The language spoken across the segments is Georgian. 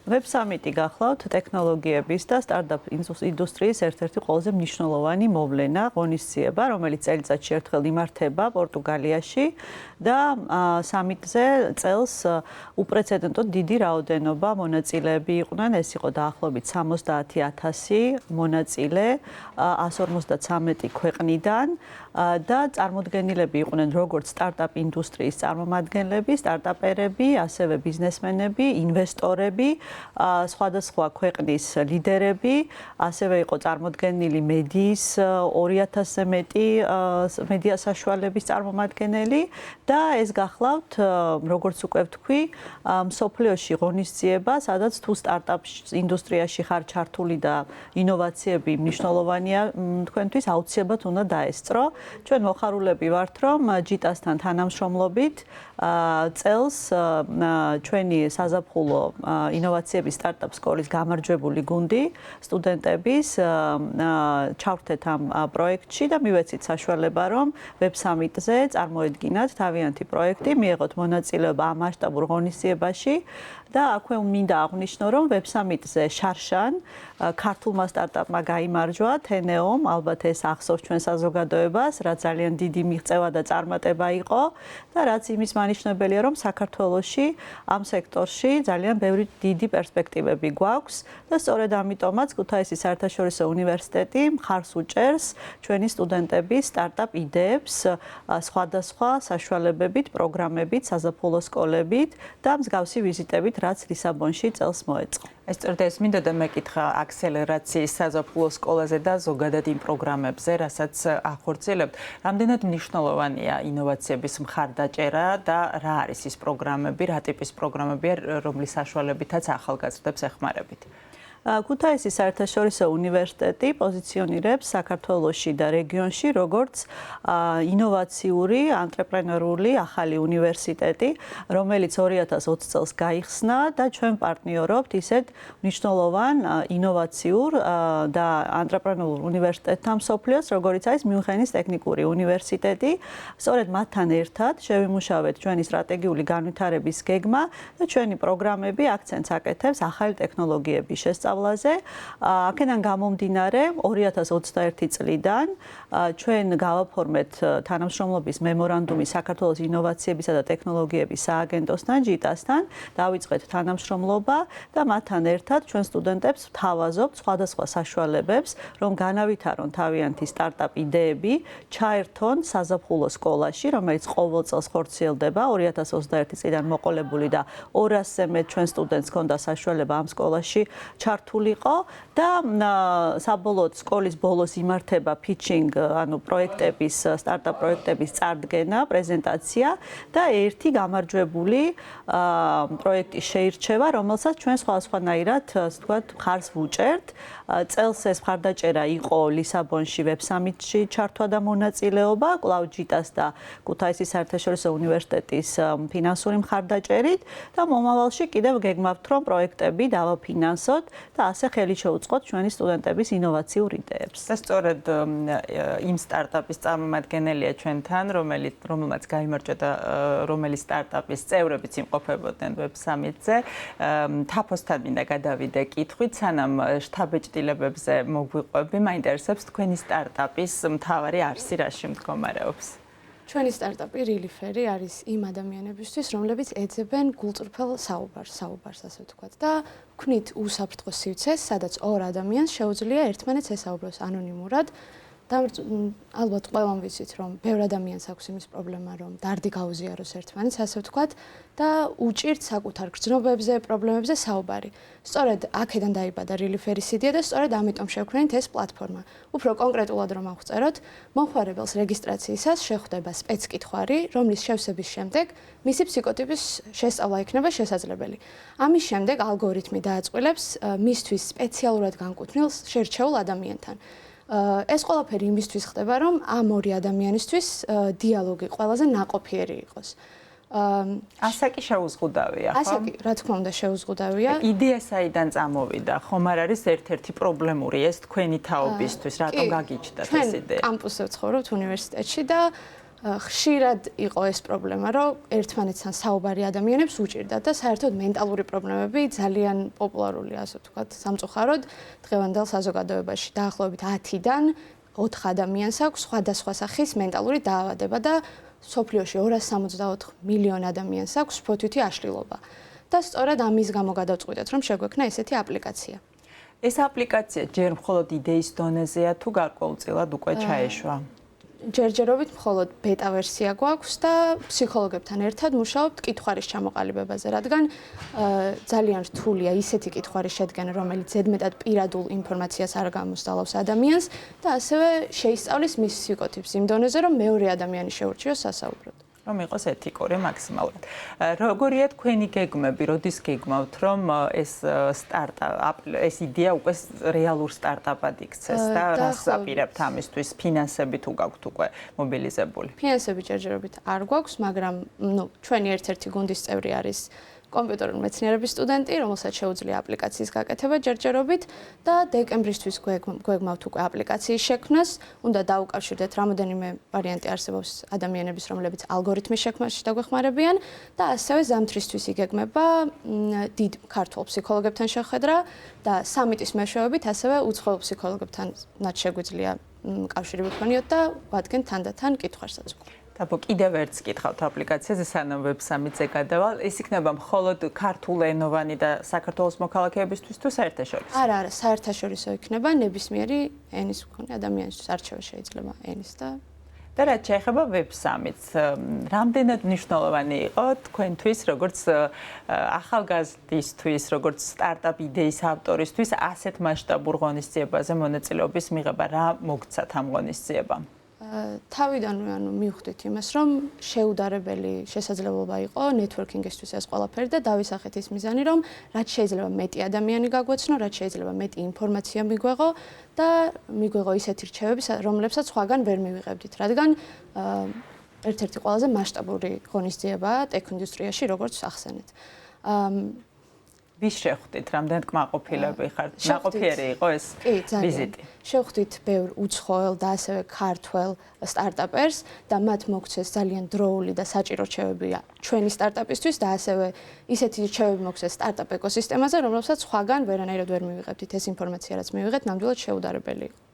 Web Summit-ი გახლავთ ტექნოლოგიების და სტარტაპ ინდუსტრიის ერთ-ერთი ყველაზე მნიშვნელოვანი მოვლენა, ღონისძიება, რომელიც წელიწადში ერთხელ იმართება პორტუგალიაში და სამიტზე წელს უპრეცედენტოდ დიდი რაოდენობა მონაწილეები იყვნენ. ეს იყო დაახლოებით 70,000 მონაწილე 153 ქვეყნიდან და წარმოდგენილები იყვნენ როგორც სტარტაპ ინდუსტრიის წარმომადგენლები, სტარტაპერები, ასევე ბიზნესმენები, ინვესტორები, სხვადასხვა ქვეყნის ლიდერები, ასევე იყო წარმოდგენილი მედიის 2000-ზე მეტი მედია საშუალების წარმომადგენელი და ეს გახლავთ, როგორც უკვე ვთქვი, მსოფლიოში ღონისძიება, სადაც თუ სტარტაპ ინდუსტრიაში ხარ ჩართული და ინოვაციები მნიშვნელოვანია თქვენთვის, აუცილებლად უნდა დაესწრო. ჩვენ მოხარულები ვართ, რომ ჯიტასთან თანამშრომლობით წელს ჩვენი საზაფხულო ინოვაციების სტარტაპ სკოლის გამარჯვებული გუნდი სტუდენტების ჩავრთეთ ამ პროექტში და მივეცით საშუალება, რომ Web Summit-ზე წარმოედგინათ თავიანთი პროექტი, მიეღოთ მონაწილეობა ამ მასშტაბურ ღონისძიებაში და აქვე მინდა აღვნიშნო, რომ Web Summit-ზე შარშან ქართულმა სტარტაპმა გაიმარჯვა TNEO-მ, ალბათ ეს ახსოვს ჩვენ საზოგადოებას, რაც ძალიან დიდი მიღწევა და წარმატება იყო და რაც იმის მანიშნებელია, რომ საქართველოში ამ სექტორში ძალიან ბევრი დიდი პერსპექტივები გვაქვს და სწორედ ამიტომაც ქუთაისის საერთაშორისო უნივერსიტეტი მხარს უჭერს ჩვენი სტუდენტების სტარტაპ იდეებს სხვადასხვა საშუალებებით, პროგრამებით, საზაფხულო სკოლებით და მსგავსი ვიზიტებით, რაც ლისაბონში წელს მოეწყო. ეს სწორედ ეს მინდოდა მეკითხა აქსელერაციის საზაფხულო სკოლაზე და ზოგადად იმ პროგრამებზე, რასაც ახორციელებთ. რამდენად მნიშვნელოვანია ინოვაციების მხარდაჭერა და რა არის ის პროგრამები, რა ტიპის პროგრამებია, რომლის საშუალებითაც ახალგაზრდებს ეხმარებით? ქუთაისის საერთაშორისო უნივერსიტეტი პოზიციონირებს საქართველოში და რეგიონში როგორც ინოვაციური, ანტრეპრენორული ახალი უნივერსიტეტი, რომელიც 2020 წელს გაიხსნა და ჩვენ პარტნიორობთ ისეთ მნიშვნელოვან ინოვაციურ და ანტრეპრენორულ უნივერსიტეტთან მსოფლიოს, როგორც არის მიუნხენის ტექნიკური უნივერსიტეტი. სწორედ მათთან ერთად შევიმუშავეთ ჩვენი სტრატეგიული განვითარების გეგმა და ჩვენი პროგრამები აქცენტს აკეთებს ახალი ტექნოლოგიების შესწავლაზე. აქედან გამომდინარე 2021 წლიდან ჩვენ გავაფორმეთ თანამშრომლობის მემორანდუმი საქართველოს ინოვაციებისა და ტექნოლოგიების სააგენტოსთან, ჯიტასთან, დავიწყეთ თანამშრომლობა და მათთან ერთად ჩვენ სტუდენტებს ვთავაზობთ სხვადასხვა საშუალებებს, რომ განავითარონ თავიანთი სტარტაპ იდეები, ჩაერთონ საზაფხულო სკოლაში, რომელიც ყოველ წელს ხორციელდება 2021 წლიდან მოყოლებული და 200-ზე მეტ ჩვენ სტუდენტს ჰქონდა საშუალება ამ სკოლაში ჩართულიყო და საბოლოოდ სკოლის ბოლოს იმართება pitching, ანუ პროექტების, სტარტაპ პროექტების წარდგენა, პრეზენტაცია და ერთი გამარჯვებული პროექტი შეირჩევა, რომელსაც ჩვენ სხვადასხვანაირად, ასე ვთქვათ, მხარს ვუჭერთ. წელს ეს მხარდაჭერა იყო ლისაბონში Web Summit-ში ჩართვა და მონაწილეობა, კვლავ ჯიტას და ქუთაისის საერთაშორისო უნივერსიტეტის ფინანსური მხარდაჭერით და მომავალში კიდევ გეგმავთ, რომ პროექტები დავაფინანსოთ და ასე ხელი შეუწყოთ ჩვენი სტუდენტების ინოვაციურ იდეებს. და სწორედ იმ სტარტაპის წარმომადგენელია ჩვენთან, რომელმაც გაიმარჯვა და რომელიც სტარტაპის წევრებიც იმყოფებოდნენ Web Summit-ზე. თაფოსთან მინდა გადავიდე კითხვით, სანამ შთაბეჭდილებებზე მოგვიყვები, მაინტერესებს თქვენი სტარტაპის მთავარი არსი რაში მდგომარეობს? ჩვენი სტარტაპი რილიფერი არის იმ ადამიანებისთვის, რომლებიც ეძებენ გულწრფელ საუბარს, ასე ვთქვათ და ქმნით უსაფრთხო სივრცეს, სადაც ორ ადამიანს შეუძლია ერთმანეთს ესაუბროს ანონიმურად. ალბათ ყველამ ვიცით, რომ ბევრ ადამიანს აქვს იმის პრობლემა, რომ დარდი გაუზიაროს ერთმანეთს, ასე ვთქვათ და უჭირთ საკუთარ გრძნობებზე, პრობლემებზე საუბარი. სწორედ აქედან დაიბადა რილიფერის იდეა და სწორედ ამიტომ შევქმნით ეს პლატფორმა. უფრო კონკრეტულად რომ ავწეროთ, მომხმარებელს რეგისტრაციისას შეხვდება სპეცკითხვარი, რომლის შევსების შემდეგ მისი ფსიქოტიპის შესწავლა იქნება შესაძლებელი. ამის შემდეგ ალგორითმი დააწყვილებს მისთვის სპეციალურად განკუთვნილ შერჩეულ ადამიანთან. ეს ყველაფერი იმისთვის ხდება, რომ ამ ორი ადამიანისთვის დიალოგი ყველაზე ნაყოფიერი იყოს. ასაკი შეუზღუდავია, ხო? ასაკი, რა თქმა უნდა, შეუზღუდავია. იდეა საიდან წამოვიდა? ხომ არ არის ერთ-ერთი პრობლემური ეს თქვენი თაობისთვის, რატომ გაგიჩნდათ ეს იდეა? ჩვენ კამპუსზე ვცხოვრობთ უნივერსიტეტში და ხშირად იყო ეს პრობლემა, რომ ერთმანეთთან საუბარი ადამიანებს უჭირდათ და საერთოდ მენტალური პრობლემები ძალიან პოპულარულია, ასე ვთქვათ, სამწუხაროდ დღევანდელ საზოგადოებაში. დაახლოებით 10-დან 4 ადამიანს აქვს სხვადასხვა სახის მენტალური დაავადება და სოფლიოში 264 მილიონ ადამიანს აქვს სფოთვითი აშლილობა. და სწორედ ამის გამო გადავწყვიტეთ, რომ შეგვექმნა ესეთი აპლიკაცია. ეს აპლიკაცია ჯერ მხოლოდ იდეის დონეზეა თუ გარკვეულწილად უკვე ჩაეშვა? ჯერჯერობით მხოლოდ ბეტა ვერსია გვაქვს და ფსიქოლოგებთან ერთად მუშაობთ კითხვარის ჩამოყალიბებაზე, რადგან ძალიან რთულია ისეთი კითხვარის შედგენა, რომელიც ზედმეტად პირადულ ინფორმაციას არ გამოსდალავს ადამიანს და ასევე შეისწავლის მის სიკოთიბს იმ დონეზე, რომ მეორე ადამიანი შეურჩიოს სასაუბროდ. რომ იყოს ეთიკური მაქსიმალურად. როგორია თქვენი გეგმები, როდის გეგმავთ, რომ ეს სტარტაპ, ეს იდეა უკვე რეალურ სტარტაპად იქცეს და რას აპირებთ ამისთვის, ფინანსები თუ გაქვთ უკვე მობილიზებული? ფინანსები ჯერჯერობით არ გვაქვს, მაგრამ ჩვენი ერთ-ერთი გუნდის წევრი არის კომპიუტერული მეცნიერების სტუდენტი, რომელსაც შეუძლია აპლიკაციის გაკეთება ჯერჯერობით და დეკემბრისთვის გვეგმავთ უკვე აპლიკაციის შექმნას. უნდა დაუკავშირდეთ რამოდენიმე ვარიანტი არსებობს ადამიანების, რომლებიც ალგორითმის შექმნაში დაგვეხმარებიან და ასევე ზამთრისთვის იგეგმება დიდ ქართულ ფსიქოლოგებთან შეხვედრა და სამიტის მეშვეობით ასევე უცხოელ ფსიქოლოგებთანაც შეგვიძლია კავშირი ვიქონიოთ და ვადგენთ თანდათან კითხვარსაც. დაბო, კიდევ ერთს კითხავთ აპლიკაციაზე, სანამ ვებ-სამიტზე გადავალ. ეს იქნება მხოლოდ ქართულენოვანი და საქართველოს მოქალაქეებისთვის თუ საერთაშორისო? არა, საერთაშორისო იქნება, ნებისმიერი ენის მქონე ადამიანისთვის არჩევა შეიძლება ენის და რაც შეეხება ვებ-სამიტს, რამდენად მნიშვნელოვანი იყო თქვენთვის, როგორც ახალგაზრდისთვის, როგორც სტარტაპ იდეის ავტორისთვის, ასეთ მასშტაბურ ღონისძიებაზე მონაწილეობის მიღება, რა მოგცათ ამ ღონისძიებამ? თავიდანვე მივხვდით იმას, რომ შეუდარებელი შესაძლებლობა იყო ნეტვორკინგისთვის ეს ყველაფერი და დავისახეთ ის მიზანი, რომ რაც შეიძლება მეტი ადამიანი გაგვეცნო, რაც შეიძლება მეტი ინფორმაცია მიგვეღო და მიგვეღო ისეთი რჩევები, რომლებსაც სხვაგან ვერ მივიღებდით, რადგან ერთ-ერთი ყველაზე მასშტაბური ღონისძიებაა ტექ ინდუსტრიაში, როგორც ახსენეთ. ვის შეხვდით, რამდენ კმაყოფილები ხართ? ნაყოფიერი იყო ეს ვიზიტი? შეხვდით ბევრ უცხოელ და ასევე ქართველ სტარტაპერს და მათ მოგცეს ძალიან დროული და საჭირო რჩევები ჩვენი სტარტაპისთვის და ასევე ისეთი რჩევები მოგცეს სტარტაპ ეკოსისტემაზე, რომელსაც სხვაგან ვერანაირად ვერ მივიღებდით. ეს ინფორმაცია, რაც მივიღეთ, ნამდვილად შეუდარებელი იყო.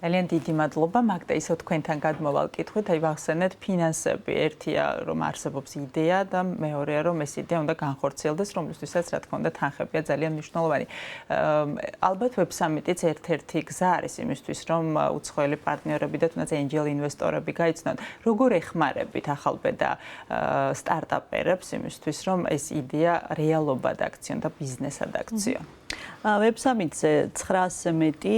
ძალიან დიდი მადლობა, მაგდა ისო თქვენთან გადმოვალ კითხვით, აი ვახსენეთ ფინანსები. ერთია, რომ არსებობს იდეა და მეორეა, რომ ეს იდეა უნდა განხორციელდეს, რომლისთვისაც რა თქმა უნდა თანხებია ძალიან მნიშვნელოვანი. ალბათ ვებ-სამიტიც ერთ-ერთი გზა არის იმისთვის, რომ უცხოელი პარტნიორები და თუნდაც ენჯელ ინვესტორები გაიცნონ, როგორ ეხმარებით ახალბედა სტარტაპერებს იმისთვის, რომ ეს იდეა რეალობად აქციონ და ბიზნესად აქციონ. ვებ-სამიტზე 900-ზე მეტი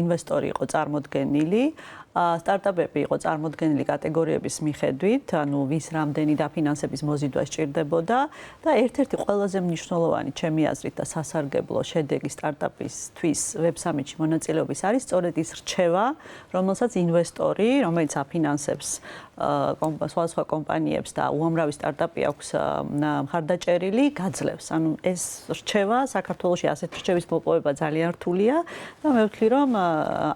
ინვესტორი იყო წარმოდგენილი. სტარტაპები იყო წარმოდგენილი კატეგორიების მიხედვით, ანუ ვის რამდენი დაფინანსების მოზიდვა სჭირდებოდა და ერთ-ერთი ყველაზე მნიშვნელოვანი ჩემი აზრით და სასარგებლო შედეგი სტარტაპისთვის ვებ-სამიტში მონაწილეობის არის სწორედ ის რჩევა, რომელსაც ინვესტორი, რომელიც აფინანსებს სხვადასხვა კომპანიებს და უამრავი სტარტაპი აქვს მხარდაჭერილი, გაძლევს. ანუ ეს რჩევა საქართველოში ასეთ რჩევის მოპოვება ძალიან რთულია და მე ვთვლი, რომ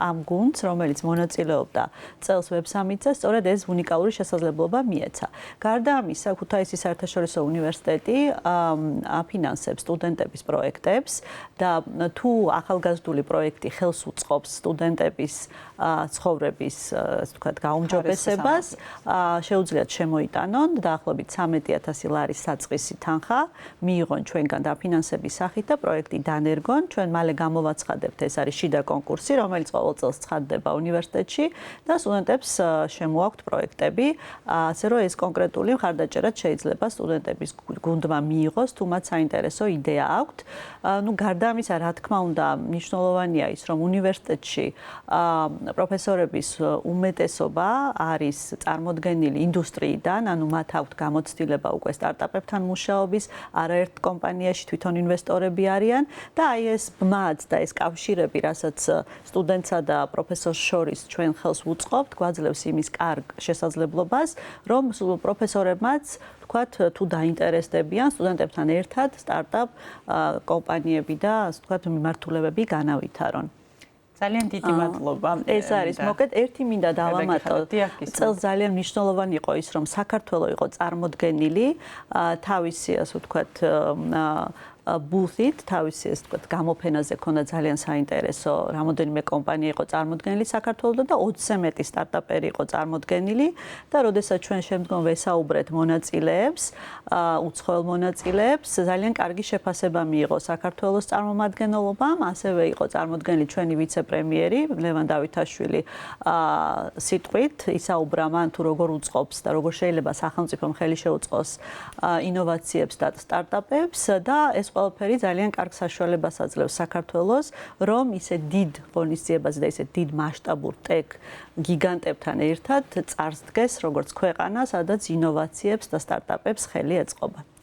ამ გუნდს, რომელიც მონაწილეობდა წელს ვებ-სამიტზე, სწორედ ეს უნიკალური შესაძლებლობა მიეცა. გარდა ამისა, ქუთაისის საერთაშორისო უნივერსიტეტი აფინანსებს სტუდენტების პროექტებს და თუ ახალგაზრდული პროექტი ხელს უწყობს სტუდენტების ცხოვრების, ასე ვთქვათ, გაუმჯობესებას, შეუძლიათ შემოიტანონ დაახლოებით 13,000 ლარის საწყისი თანხა, მიიღონ ჩვენგან დაფინანსების სახით და პროექტი დანერგონ. ჩვენ მალე გამოვაცხადებთ, ეს არის შიდა კონკურსი, რომელიც ყოველ წელს ცხადდება უნივერსიტეტში და სტუდენტებს შემოაქვთ პროექტები, ასე რომ ეს კონკრეტული მხარდაჭერაც შეიძლება სტუდენტების გუნდმა მიიღოს, თუ მათ საინტერესო იდეა აქვთ. ნუ გარდა ამისა, რა თქმა უნდა, მნიშვნელოვანია ის, რომ უნივერსიტეტში პროფესორების უმეტესობა არის წარმოდგენილი ინდუსტრიიდან, ანუ მათ აქვთ გამოცდილება უკვე სტარტაპებთან მუშაობის, არაერთ კომპანიაში თვითონ ინვესტორები არიან და აი ეს ბმაც და ეს კავშირები, რასაც სტუდენტსა და პროფესორს შორის ჩვენ ხელს ვუწყობთ, გვაძლევს იმის კარგ შესაძლებლობას, რომ პროფესორებმაც ვთქვათ, თუ დაინტერესდებიან სტუდენტებთან ერთად სტარტაპ კომპანიები და ასე ვთქვათ, მიმართულებები განავითარონ. ძალიან დიდი მადლობა. ეს არის მოკეთ ერთი მინდა დავამატო. წელს ძალიან მნიშვნელოვანი იყო ის, რომ საქართველოს იყო წარმოდგენილი თავისი, ასე ვთქვათ, ბუთით, თავისი, ასე ვთქვათ, გამოფენაზე ქონდა ძალიან საინტერესო. რამოდენიმე კომპანია იყო წარმოდგენილი საქართველოსთან და 20-ზე მეტი სტარტაპერი იყო წარმოდგენილი და როდესაც ჩვენ შემდგომ ვესაუბრეთ მონაწილეებს, უცხოელ მონაწილეებს, ძალიან კარგი შეფასება მიიღო საქართველოს წარმომადგენლობამ, ასევე იყო წარმოდგენილი ჩვენი ვიცე-პრემიერი ლევან დავითაშვილი სიტყვით, ისაუბრა მან თუ როგორ უწყობს და როგორ შეიძლება სახელმწიფომ ხელი შეუწყოს ინოვაციებს და სტარტაპებს და ეს ყველაფერი ძალიან კარგ საშუალებას აძლევს საქართველოს, რომ ისე დიდ ღონისძიებაზე და ისე დიდ მასშტაბურ ტექ გიგანტებთან ერთად წარსდგეს როგორც ქვეყანა, სადაც ინოვაციებს და სტარტაპებს ხელი ეწყობა.